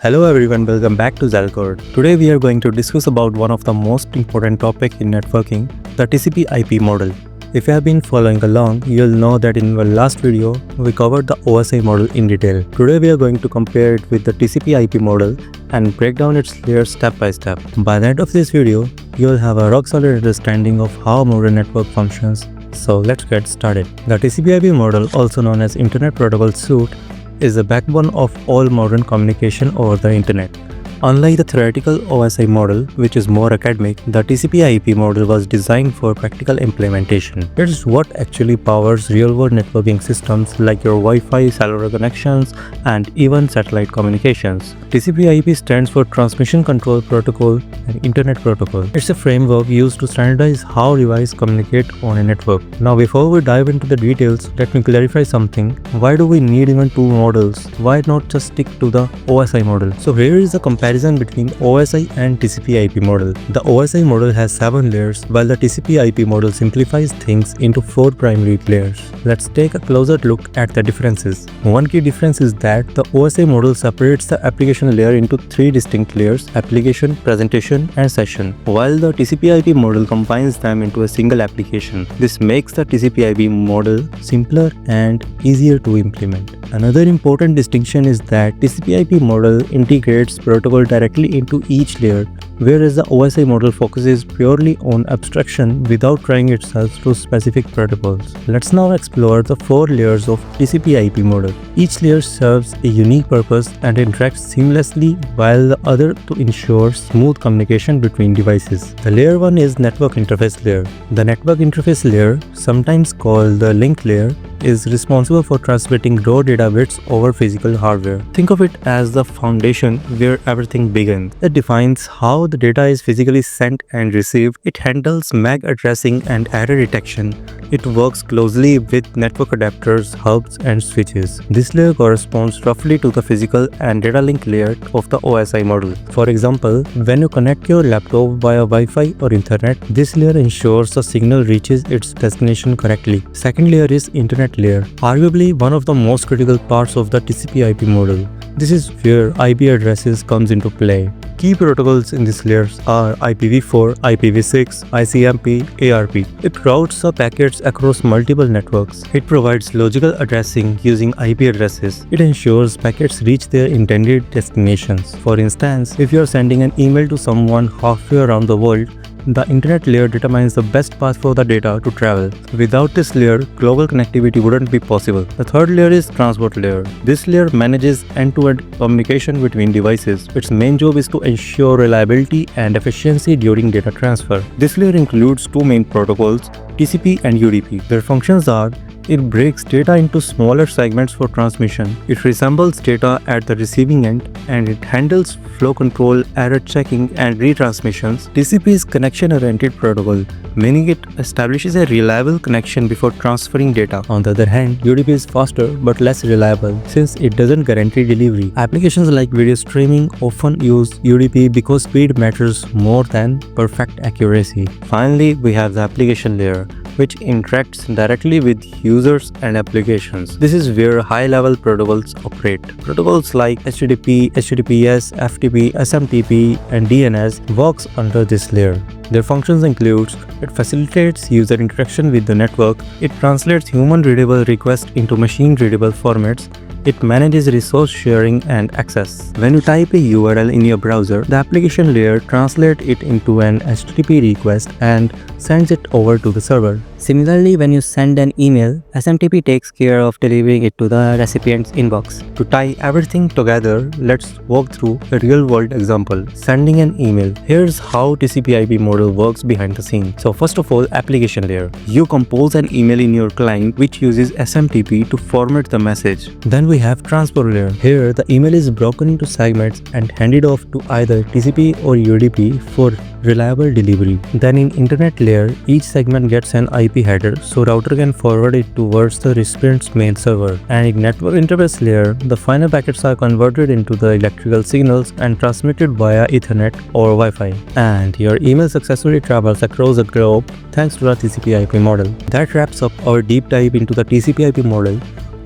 Hello everyone, welcome back to Xalgord. Today we are going to discuss about one of the most important topic in networking, the TCP IP model. If you have been following along, you'll know that in our last video, we covered the OSI model in detail. Today we are going to compare it with the TCP IP model and break down its layers step by step. By the end of this video, you'll have a rock solid understanding of how modern network functions. So let's get started. The TCP IP model, also known as Internet Protocol Suite, is the backbone of all modern communication over the internet. Unlike the theoretical OSI model, which is more academic, the TCP IP model was designed for practical implementation. It's what actually powers real-world networking systems like your Wi-Fi, cellular connections, and even satellite communications. TCP IP stands for Transmission Control Protocol and Internet Protocol. It's a framework used to standardize how devices communicate on a network. Now, before we dive into the details, let me clarify something. Why do we need even two models? Why not just stick to the OSI model? So here is a comparison between OSI and TCP IP model. The OSI model has 7 layers, while the TCP IP model simplifies things into 4 primary layers. Let's take a closer look at the differences. One key difference is that the OSI model separates the application layer into 3 distinct layers: application, presentation, and session, while the TCP IP model combines them into a single application. This makes the TCP IP model simpler and easier to implement. Another important distinction is that TCP IP model integrates protocol directly into each layer, whereas the OSI model focuses purely on abstraction without trying itself to specific protocols. Let's now explore the 4 layers of TCP IP model. Each layer serves a unique purpose and interacts seamlessly while the other to ensure smooth communication between devices. The layer 1 is network interface layer. The network interface layer, sometimes called the link layer, is responsible for transmitting raw data bits over physical hardware. Think of it as the foundation where everything begins. It defines how the data is physically sent and received. It handles MAC addressing and error detection. It works closely with network adapters, hubs, and switches. This layer corresponds roughly to the physical and data link layer of the OSI model. For example, when you connect your laptop via Wi-Fi or Ethernet, this layer ensures the signal reaches its destination correctly. Second layer is Internet layer, arguably one of the most critical parts of the TCP IP model. This is where IP addresses comes into play. Key protocols in these layers are IPv4, IPv6, ICMP, ARP. It routes the packets across multiple networks. It provides logical addressing using IP addresses. It ensures packets reach their intended destinations. For instance, if you are sending an email to someone halfway around the world, the internet layer determines the best path for the data to travel. Without this layer, global connectivity wouldn't be possible. The third layer is transport layer. This layer manages end-to-end communication between devices. Its main job is to ensure reliability and efficiency during data transfer. This layer includes 2 main protocols, TCP and UDP. Their functions are: it breaks data into smaller segments for transmission. It resembles data at the receiving end, and it handles flow control, error checking, and retransmissions. TCP is connection-oriented protocol, meaning it establishes a reliable connection before transferring data. On the other hand, UDP is faster but less reliable since it doesn't guarantee delivery. Applications like video streaming often use UDP because speed matters more than perfect accuracy. Finally, we have the application layer, which interacts directly with users and applications. This is where high-level protocols operate. Protocols like HTTP, HTTPS, FTP, SMTP, and DNS works under this layer. Their functions include: it facilitates user interaction with the network, it translates human-readable requests into machine-readable formats, it manages resource sharing and access. When you type a URL in your browser, the application layer translates it into an HTTP request and sends it over to the server. Similarly, when you send an email, SMTP takes care of delivering it to the recipient's inbox. To tie everything together, let's walk through a real-world example: sending an email. Here's how TCP IP model works behind the scenes. So first of all, application layer. You compose an email in your client which uses SMTP to format the message. Then we have transport layer. Here, the email is broken into segments and handed off to either TCP or UDP for reliable delivery. Then in internet layer, each segment gets an IP header, so router can forward it towards the recipient's main server. And in network interface layer, the final packets are converted into the electrical signals and transmitted via Ethernet or Wi-Fi. And your email successfully travels across the globe thanks to the TCP IP model. That wraps up our deep dive into the TCP IP model.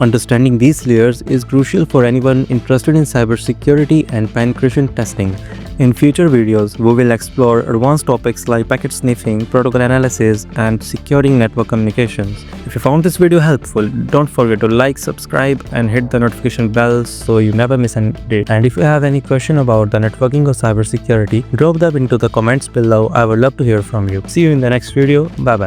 Understanding these layers is crucial for anyone interested in cybersecurity and penetration testing. In future videos, we will explore advanced topics like packet sniffing, protocol analysis, and securing network communications. If you found this video helpful, don't forget to like, subscribe, and hit the notification bell so you never miss an update. And if you have any question about the networking or cybersecurity, drop them into the comments below. I would love to hear from you. See you in the next video. Bye bye.